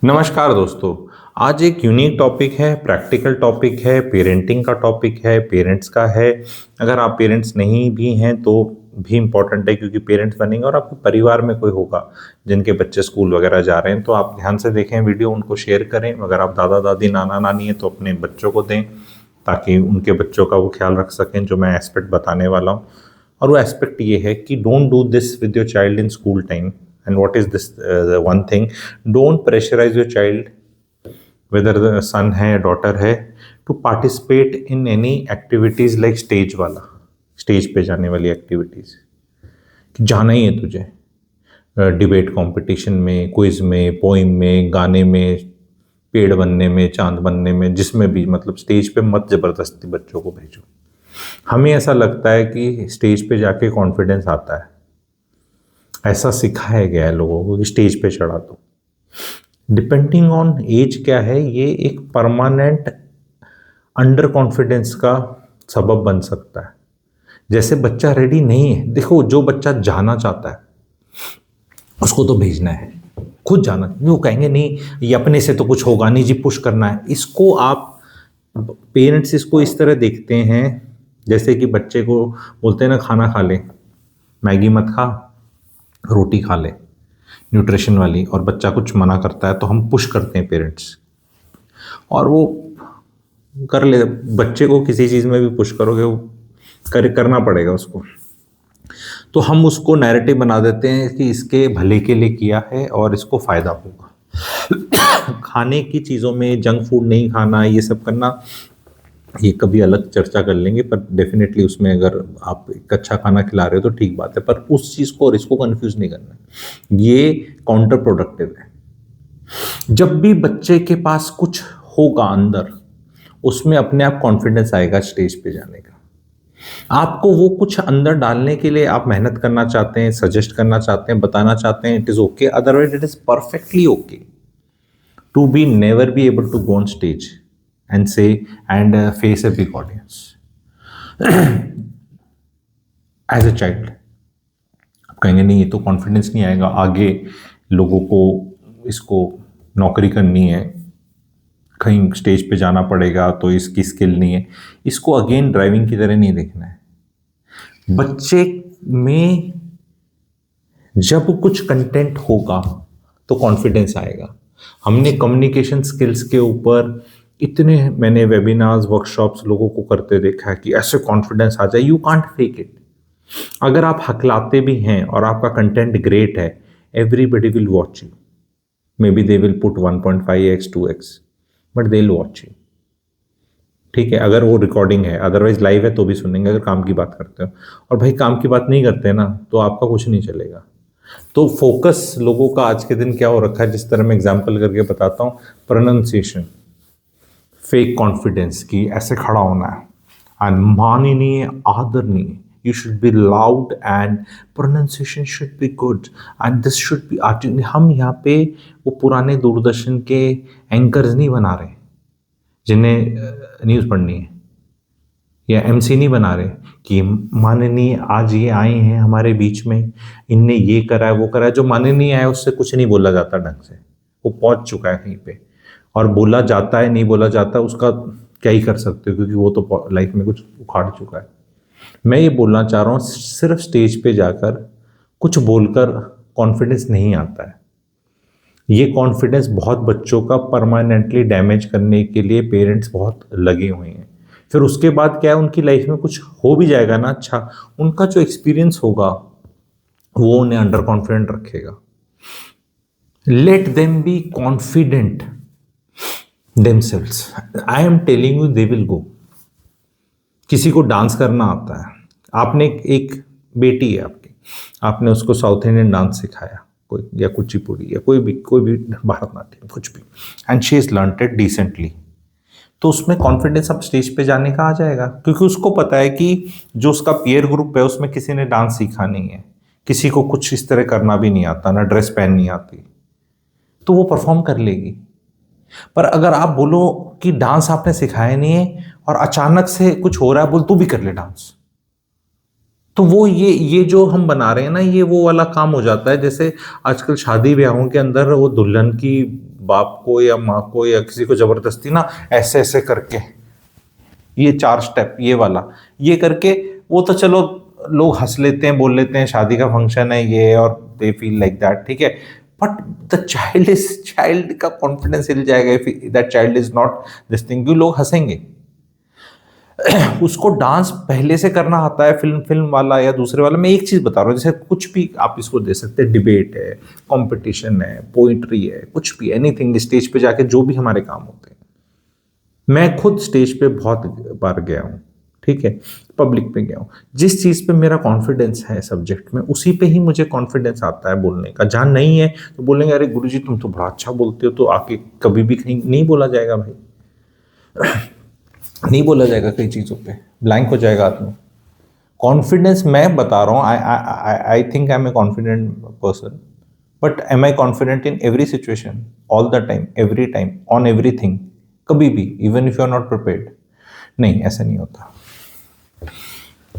नमस्कार दोस्तों। आज एक यूनिक टॉपिक है, प्रैक्टिकल टॉपिक है, पेरेंटिंग का टॉपिक है, पेरेंट्स का है। अगर आप पेरेंट्स नहीं भी हैं तो भी इम्पोर्टेंट है, क्योंकि पेरेंट्स बनेंगे और आपके परिवार में कोई होगा जिनके बच्चे स्कूल वगैरह जा रहे हैं, तो आप ध्यान से देखें वीडियो, उनको शेयर करें। अगर आप दादा दादी नाना नानी हैं तो अपने बच्चों को दें, ताकि उनके बच्चों का वो ख्याल रख सकें जो मैं एस्पेक्ट बताने वाला हूँ। और वो एस्पेक्ट ये है कि don't do this with your child in school time. And what is this one thing? Don't pressurize your child, whether the son है या daughter है, to participate in any activities like stage वाला, stage पे जाने वाली activities. जाना ही है तुझे डिबेट कंपटीशन में, क्विज में, पोइम में, गाने में, पेड़ बनने में, चांद बनने में, जिसमें भी, मतलब स्टेज पे मत ज़बरदस्ती बच्चों को भेजो। हमें ऐसा लगता है कि स्टेज पे जाके कॉन्फिडेंस आता है, ऐसा सिखाया गया है लोगों को कि स्टेज पे चढ़ा दो। डिपेंडिंग ऑन एज क्या है, ये एक परमानेंट अंडर कॉन्फिडेंस का सबब बन सकता है। जैसे बच्चा रेडी नहीं है, देखो जो बच्चा जाना चाहता है उसको तो भेजना है, खुद जाना। वो कहेंगे नहीं ये अपने से तो कुछ होगा नहीं जी, पुश करना है इसको। आप पेरेंट्स इसको इस तरह देखते हैं जैसे कि बच्चे को बोलते हैं ना, खाना खा ले, मैगी मत खा, रोटी खा ले न्यूट्रिशन वाली, और बच्चा कुछ मना करता है तो हम पुश करते हैं पेरेंट्स, और वो कर ले। बच्चे को किसी चीज़ में भी पुश करोगे वो करना पड़ेगा उसको। तो हम उसको नैरेटिव बना देते हैं कि इसके भले के लिए किया है और इसको फ़ायदा होगा। खाने की चीज़ों में जंक फूड नहीं खाना, ये सब करना, ये कभी अलग चर्चा कर लेंगे, पर डेफिनेटली उसमें अगर आप एक अच्छा खाना खिला रहे हो तो ठीक बात है, पर उस चीज़ को और इसको कंफ्यूज नहीं करना है, ये काउंटर प्रोडक्टिव है। जब भी बच्चे के पास कुछ होगा अंदर, उसमें अपने आप कॉन्फिडेंस आएगा स्टेज पे जाने का। आपको वो कुछ अंदर डालने के लिए आप मेहनत करना चाहते हैं, सजेस्ट करना चाहते हैं, बताना चाहते हैं, it is okay, otherwise it is perfectly okay to be never be able to go on stage and say and face a big audience as a child। आप कहेंगे नहीं, ये तो कॉन्फिडेंस नहीं आएगा, आगे लोगों को इसको नौकरी करनी है, कहीं स्टेज पे जाना पड़ेगा तो इसकी स्किल नहीं है। इसको अगेन ड्राइविंग की तरह नहीं देखना है। बच्चे में जब कुछ कंटेंट होगा तो कॉन्फिडेंस आएगा। हमने कम्युनिकेशन स्किल्स के ऊपर इतने मैंने वेबिनार्स, वर्कशॉप्स लोगों को करते देखा है कि ऐसे कॉन्फिडेंस आ जाए, यू कांट फेक इट। अगर आप हकलाते भी हैं और आपका कंटेंट ग्रेट है, everybody will watch you. May be they will put 1.5x 2x, but they will watch you. ठीक है, अगर वो रिकॉर्डिंग है, अदरवाइज लाइव है तो भी सुनेंगे, अगर काम की बात करते हो। और भाई काम की बात नहीं करते ना तो आपका कुछ नहीं चलेगा। तो फोकस लोगों का आज के दिन क्या हो रखा है, जिस तरह मैं एग्जाम्पल करके बताता हूँ, प्रोनाउंसिएशन, फेक कॉन्फिडेंस की ऐसे खड़ा होना है, एंड माननीय, आदरणीय, you should be loud and pronunciation should be good and this should be art. हम यहाँ पे वो पुराने दूरदर्शन के एंकर्स नहीं बना रहे जिन्हें न्यूज़ पढ़नी है, या एमसी नहीं बना रहे कि माननीय आज ये आए हैं हमारे बीच में, इनने ये करा है वो करा है। जो माननीय आया उससे कुछ नहीं बोला जाता ढंग से, वो पहुँच चुका है कहीं पे, और बोला जाता है नहीं बोला जाता उसका क्या ही कर सकते हो, क्योंकि वो तो लाइफ में कुछ उखाड़ चुका है। मैं ये बोलना चाह रहा हूँ, सिर्फ स्टेज पे जाकर कुछ बोलकर कॉन्फिडेंस नहीं आता है। ये कॉन्फिडेंस बहुत बच्चों का परमानेंटली डैमेज करने के लिए पेरेंट्स बहुत लगे हुए हैं। फिर उसके बाद क्या है, उनकी लाइफ में कुछ हो भी जाएगा ना, अच्छा, उनका जो एक्सपीरियंस होगा वो उन्हें अंडर कॉन्फिडेंट रखेगा। Let them be confident themselves। I am telling you they will go। किसी को डांस करना आता है, आपने एक बेटी है आपकी, आपने उसको साउथ इंडियन डांस सिखाया, कोई या कुचिपुड़ी या कोई भी भरतनाट्यम कुछ भी, and she is learned it decently, तो उसमें कॉन्फिडेंस अब स्टेज पे जाने का आ जाएगा, क्योंकि उसको पता है कि जो उसका पीयर ग्रुप है उसमें किसी ने डांस सीखा नहीं है, किसी को कुछ इस तरह करना भी नहीं आता, ना ड्रेस पहननी आती, तो वो परफॉर्म कर लेगी। पर अगर आप बोलो कि डांस आपने सिखाया नहीं है और अचानक से कुछ हो रहा है, बोल तू भी कर ले डांस, तो वो ये जो हम बना रहे हैं ना, ये वो वाला काम हो जाता है। जैसे आजकल शादी ब्याहों के अंदर वो दुल्हन की बाप को या माँ को या किसी को जबरदस्ती ना ऐसे ऐसे करके, ये 4 स्टेप ये वाला, ये करके, वो तो चलो लोग हंस लेते हैं, बोल लेते हैं शादी का फंक्शन है ये, और दे फील लाइक दैट, ठीक है। बट द चाइल्ड का कॉन्फिडेंस हिल जाएगा if that child is not this thing, क्यों लोग हंसेंगे। उसको डांस पहले से करना आता है, फिल्म वाला या दूसरे वाला। मैं एक चीज बता रहा हूँ, जैसे कुछ भी आप इसको दे सकते हैं, डिबेट है, कंपटीशन है, पोइट्री है, कुछ भी, एनीथिंग, स्टेज पे जाके जो भी हमारे काम होते हैं। मैं खुद स्टेज पे बहुत बार गया हूँ, ठीक है, पब्लिक पे गया हूँ। जिस चीज़ पे मेरा कॉन्फिडेंस है सब्जेक्ट में, उसी पे ही मुझे कॉन्फिडेंस आता है बोलने का। जहाँ नहीं है तो बोलेंगे अरे गुरुजी तुम तो बड़ा अच्छा बोलते हो, तो आके कभी भी कहीं नहीं बोला जाएगा भाई। नहीं बोला जाएगा कई चीज़ों पे, ब्लैंक हो जाएगा आदमी। कॉन्फिडेंस मैं बता रहा हूँ, I think I am a confident person, but am I confident in every situation, all the time, every time, on everything, कभी भी, even if you are not prepared? नहीं, ऐसा नहीं होता,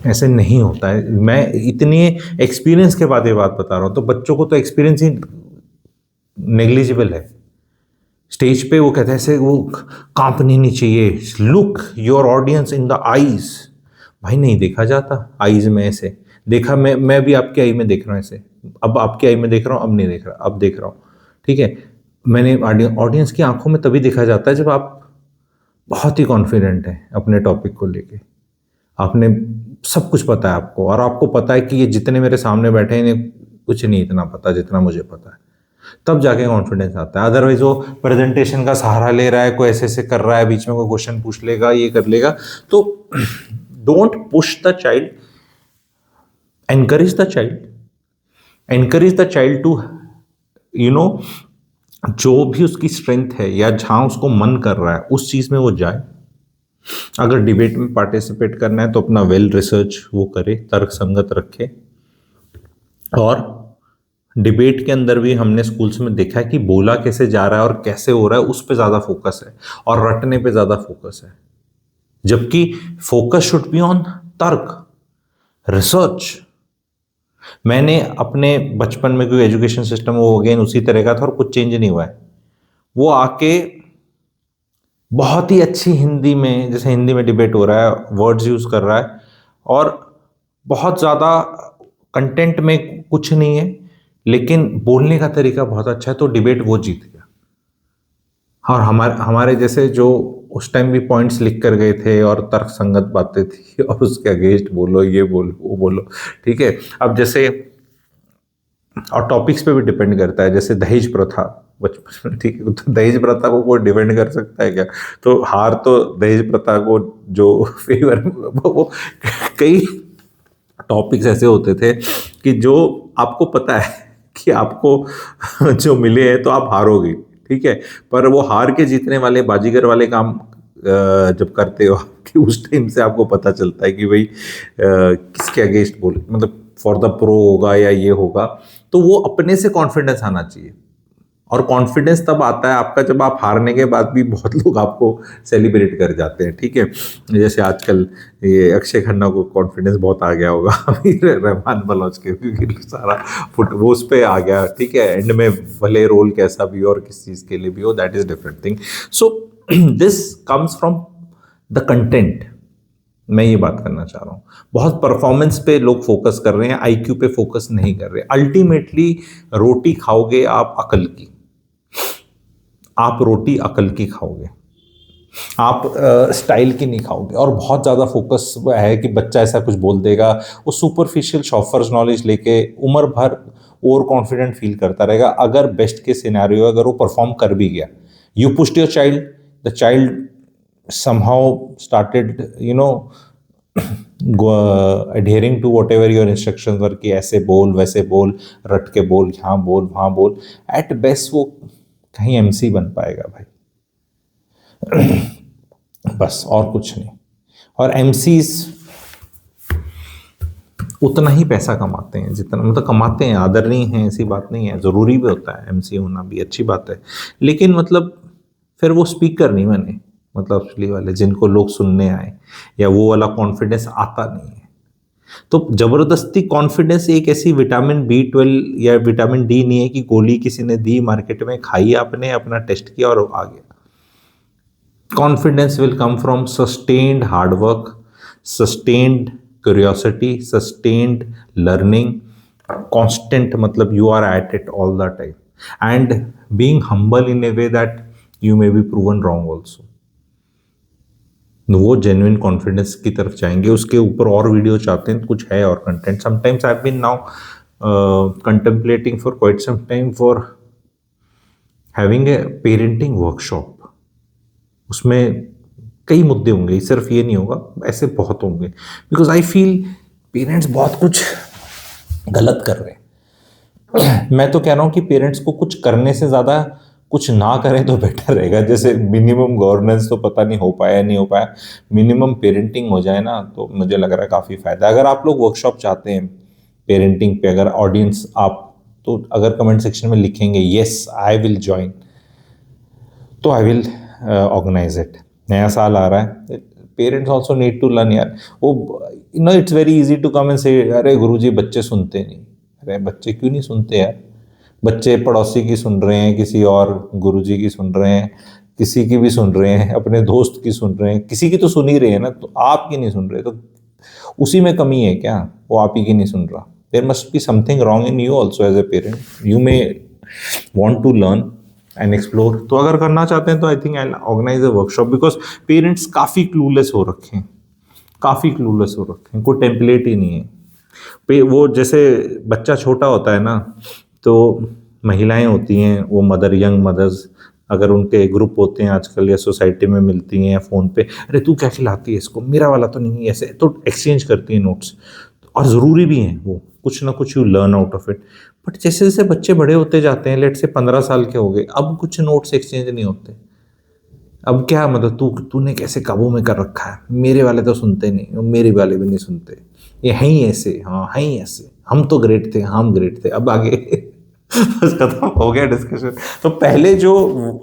ऐसे नहीं होता है। मैं इतनी एक्सपीरियंस के बाद ये बात बता रहा हूँ, तो बच्चों को तो एक्सपीरियंस ही नेग्लिजिबल है। स्टेज पे वो कहते हैं ऐसे, वो कांपनी नहीं चाहिए, look your audience in the eyes. भाई नहीं देखा जाता आईज में ऐसे, देखा मैं भी आपकी आई में देख रहा हूँ ऐसे, अब आपकी आई में देख रहा हूँ, अब नहीं देख रहा, अब देख रहा हूँ, ठीक है। मैंने ऑडियंस की आंखों में तभी देखा जाता है जब आप बहुत ही कॉन्फिडेंट हैं अपने टॉपिक को लेके, आपने सब कुछ पता है आपको, और आपको पता है कि ये जितने मेरे सामने बैठे हैं इन्हें कुछ नहीं इतना पता जितना मुझे पता है, तब जाके कॉन्फिडेंस आता है। अदरवाइज वो प्रेजेंटेशन का सहारा ले रहा है, कोई ऐसे ऐसे कर रहा है, बीच में कोई क्वेश्चन पूछ लेगा, ये कर लेगा, तो don't push the child, encourage the child, encourage the child to you know, जो भी उसकी स्ट्रेंथ है या जहां उसको मन कर रहा है उस चीज में वो जाए। अगर डिबेट में पार्टिसिपेट करना है तो अपना वेल रिसर्च वो करे, तर्क संगत रखे। और डिबेट के अंदर भी हमने स्कूल्स में देखा है कि बोला कैसे जा रहा है और कैसे हो रहा है, उस पर ज्यादा फोकस है और रटने पे ज्यादा फोकस है, जबकि फोकस शुड बी ऑन तर्क, रिसर्च। मैंने अपने बचपन में, कोई एजुकेशन सिस्टम वो अगेन उसी तरह का था और कुछ चेंज नहीं हुआ है, वो आके बहुत ही अच्छी हिंदी में, जैसे हिंदी में डिबेट हो रहा है, वर्ड्स यूज कर रहा है और बहुत ज़्यादा कंटेंट में कुछ नहीं है, लेकिन बोलने का तरीका बहुत अच्छा है, तो डिबेट वो जीत गया। और हमारे जैसे जो उस टाइम भी पॉइंट्स लिख कर गए थे और तर्क संगत बातें थी, और उसके अगेंस्ट बोलो, ये बोलो, वो बोलो, ठीक है। अब जैसे, और टॉपिक्स पे भी डिपेंड करता है, जैसे दहेज प्रथा बचपन में, ठीक है, तो दहेज प्रथा को कोई डिपेंड कर सकता है क्या? तो हार तो दहेज प्रथा को जो फेवर, वो कई टॉपिक्स ऐसे होते थे कि जो आपको पता है कि आपको जो मिले हैं तो आप हारोगे, ठीक है, पर वो हार के जीतने वाले बाजीगर वाले काम जब करते हो कि उस टाइम से आपको पता चलता है कि भाई किसके अगेंस्ट बोल, मतलब फॉर द प्रो होगा या ये होगा, तो वो अपने से कॉन्फिडेंस आना चाहिए। और कॉन्फिडेंस तब आता है आपका जब आप हारने के बाद भी बहुत लोग आपको सेलिब्रेट कर जाते हैं, ठीक है। जैसे आजकल ये अक्षय खन्ना को कॉन्फिडेंस बहुत आ गया होगा अमीर रहमान बलोच के, क्योंकि सारा फुट वो उस पर आ गया, ठीक है। एंड में भले रोल कैसा भी हो और किस चीज़ के लिए भी हो, that is different thing. So this comes from the content. मैं ये बात करना चाह रहा हूँ, बहुत परफॉर्मेंस पे लोग फोकस कर रहे हैं, आईक्यू पे फोकस नहीं कर रहे। अल्टीमेटली रोटी खाओगे आप अकल की, आप रोटी अकल की खाओगे, आप स्टाइल की नहीं खाओगे। और बहुत ज़्यादा फोकस है कि बच्चा ऐसा कुछ बोल देगा, वो सुपरफिशियल शॉफर्स नॉलेज लेके उम्र भर ओवर कॉन्फिडेंट फील करता रहेगा। अगर बेस्ट के सिनेरियो, अगर वो परफॉर्म कर भी गया, you pushed your child, the child somehow started adhering to whatever your instructions were कि ऐसे बोल, वैसे बोल, रट के बोल, यहाँ बोल, वहाँ बोल, एट बेस्ट वो कहीं एमसी बन पाएगा भाई। बस, और कुछ नहीं। और एमसीज उतना ही पैसा कमाते हैं जितना, मतलब कमाते हैं, आदर नहीं है ऐसी बात नहीं है, ज़रूरी भी होता है एमसी होना, भी अच्छी बात है, लेकिन मतलब फिर वो स्पीकर नहीं बने, मतलब असली वाले जिनको लोग सुनने आए, या वो वाला कॉन्फिडेंस आता नहीं है। तो जबरदस्ती कॉन्फिडेंस एक ऐसी विटामिन B12 या विटामिन डी नहीं है कि गोली किसी ने दी मार्केट में, खाई आपने, अपना टेस्ट किया और आ गया। Confidence will come from sustained hard work, sustained curiosity, sustained learning, constant मतलब you are at it all the time and being humble in a way that you may be proven wrong also। वो genuine confidence की तरफ जाएंगे। उसके ऊपर और video चाहते हैं, कुछ है और content. Sometimes I have been now contemplating for quite some time for having a parenting workshop. उसमें कई मुद्दे होंगे, सिर्फ ये नहीं होगा, ऐसे बहुत होंगे। बिकॉज आई फील पेरेंट्स बहुत कुछ गलत कर रहे हैं। मैं तो कह रहा हूँ कि पेरेंट्स को कुछ करने से ज़्यादा कुछ ना करें तो बेटर रहेगा। जैसे मिनिमम गवर्नेंस तो पता नहीं हो पाया नहीं हो पाया, मिनिमम पेरेंटिंग हो जाए ना, तो मुझे लग रहा है काफ़ी फ़ायदा। अगर आप लोग वर्कशॉप चाहते हैं पेरेंटिंग पे, अगर ऑडियंस आप, तो अगर कमेंट सेक्शन में लिखेंगे येस आई विल ज्वाइन, तो आई विल ऑर्गेनाइज इट। नया साल आ रहा है, parents also need to learn यार। वो it's very easy to come and say अरे गुरुजी बच्चे सुनते नहीं। अरे बच्चे क्यों नहीं सुनते यार? बच्चे पड़ोसी की सुन रहे हैं, किसी और गुरुजी की सुन रहे हैं, किसी की भी सुन रहे हैं, अपने दोस्त की सुन रहे हैं, किसी की तो सुन ही रहे हैं ना। तो आपकी नहीं सुन रहे, तो उसी में कमी है क्या? वो आप ही की नहीं सुन रहा। There must be something wrong in you also as a parent. You may want to learn and explore. तो अगर करना चाहते हैं तो I think I organise a workshop, because parents काफ़ी क्लूलेस हो रखे हैं, काफ़ी क्लूलेस हो रखे हैं, कोई टेम्पलेट ही नहीं है। वो जैसे बच्चा छोटा होता है ना, तो महिलाएं होती हैं, वो मदर, यंग मदर्स, अगर उनके ग्रुप होते हैं आजकल या सोसाइटी में मिलती हैं फ़ोन पे, अरे तू क्या खिलाती है इसको, मेरा वाला तो नहीं, ऐसे तो एक्सचेंज करती हैं नोट्स। और ज़रूरी भी हैं वो, कुछ ना कुछ you learn out of it. But जैसे जैसे बच्चे बड़े होते जाते हैं, लेट से 15 साल के हो गए, अब कुछ नोट्स एक्सचेंज नहीं होते। अब क्या मतलब तूने कैसे काबू में कर रखा है, मेरे वाले तो सुनते नहीं, मेरे वाले भी नहीं सुनते, ये हैं ही ऐसे, हाँ हैं ही ऐसे, हम तो ग्रेट थे, हम ग्रेट थे। अब आगे बस खत्म हो गया डिस्कशन। तो पहले जो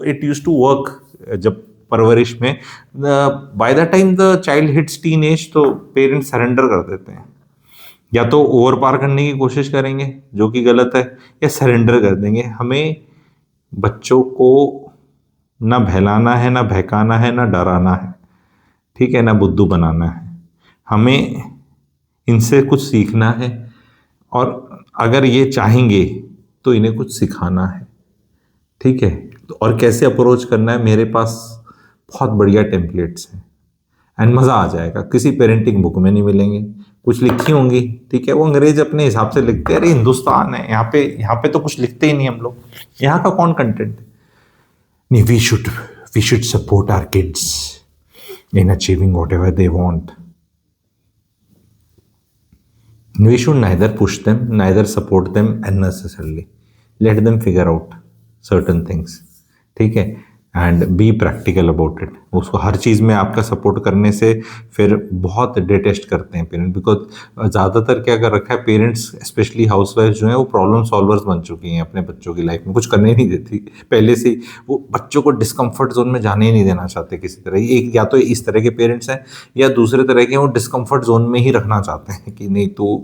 इट यूज टू वर्क, जब परवरिश में, by the time the child hits teen age, तो पेरेंट्स सरेंडर कर देते हैं। या तो ओवर पार करने की कोशिश करेंगे, जो कि गलत है, या सरेंडर कर देंगे। हमें बच्चों को ना बहलाना है, ना बहकाना है, ना डराना है, ठीक है, ना बुद्धू बनाना है। हमें इनसे कुछ सीखना है, और अगर ये चाहेंगे तो इन्हें कुछ सिखाना है, ठीक है। तो और कैसे अप्रोच करना है, मेरे पास बहुत बढ़िया टेम्पलेट्स हैं एंड मज़ा आ जाएगा। किसी पेरेंटिंग बुक में नहीं मिलेंगे, कुछ लिखी होंगी, ठीक है, वो अंग्रेज अपने हिसाब से लिखते हैं। अरे हिंदुस्तान है, यहाँ पे तो कुछ लिखते ही नहीं हम लोग, यहाँ का कौन कंटेंट। नहीं, we should support our kids in achieving whatever they want. We should neither push them, neither support them unnecessarily. Let them figure out certain things, ठीक है, and be practical about it. उसको हर चीज़ में आपका support करने से फिर बहुत detest करते हैं पेरेंट, बिकॉज ज़्यादातर क्या कर रखा है पेरेंट्स, स्पेशली हाउस वाइफ जो है, वो प्रॉब्लम सॉल्वर्स बन चुकी हैं अपने बच्चों की लाइफ में, कुछ करने ही नहीं देती पहले से। वो बच्चों को डिस्कम्फर्ट जोन में जाने ही नहीं देना चाहते किसी तरह। एक या तो इस तरह के पेरेंट्स हैं, या दूसरे तरह के वो डिस्कम्फर्ट जोन में ही रखना चाहते हैं कि नहीं तू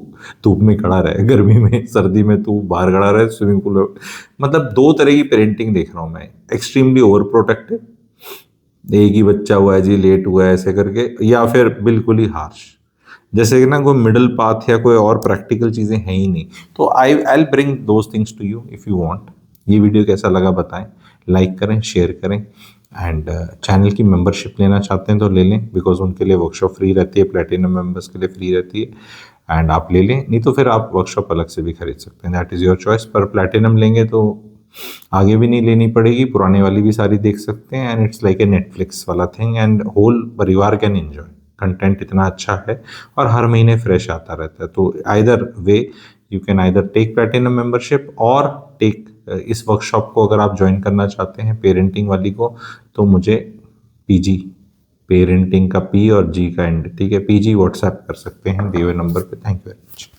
धूप में खड़ा रहे, गर्मी में सर्दी में तू बाहर खड़ा रहे, स्विमिंग पूल। मतलब दो तरह की पेरेंटिंग देख रहा हूँ मैं। एक्सट्रीमली ओवर प्रोटेक्टिव, एक ही बच्चा हुआ है जी, लेट हुआ है ऐसे करके, या फिर बिल्कुल ही हार्श, जैसे कि ना कोई मिडल पाथ या कोई और प्रैक्टिकल चीज़ें हैं ही नहीं। तो I bring those things to you if you want. ये वीडियो कैसा लगा बताएं, लाइक करें, शेयर करें, एंड चैनल की मेंबरशिप लेना चाहते हैं तो ले लें, बिकॉज उनके लिए वर्कशॉप फ्री रहती है, प्लेटिनम मेंबर्स के लिए फ्री रहती है, एंड आप ले लें। नहीं तो फिर आप वर्कशॉप अलग से भी खरीद सकते हैं, दैट इज़ योर चॉइस। पर प्लेटिनम लेंगे तो आगे भी नहीं लेनी पड़ेगी, पुराने वाली भी सारी देख सकते हैं, and it's like a Netflix वाला थिंग, एंड होल परिवार कैन एंजॉय। कंटेंट इतना अच्छा है और हर महीने फ्रेश आता रहता है। तो either way you can either take platinum membership और टेक इस वर्कशॉप को। अगर आप ज्वाइन करना चाहते हैं पेरेंटिंग वाली को, तो मुझे पीजी, पेरेंटिंग का पी और जी का एंड, ठीक है, पीजी व्हाट्सएप कर सकते हैं दिए हुए नंबर पे। Thank you very much.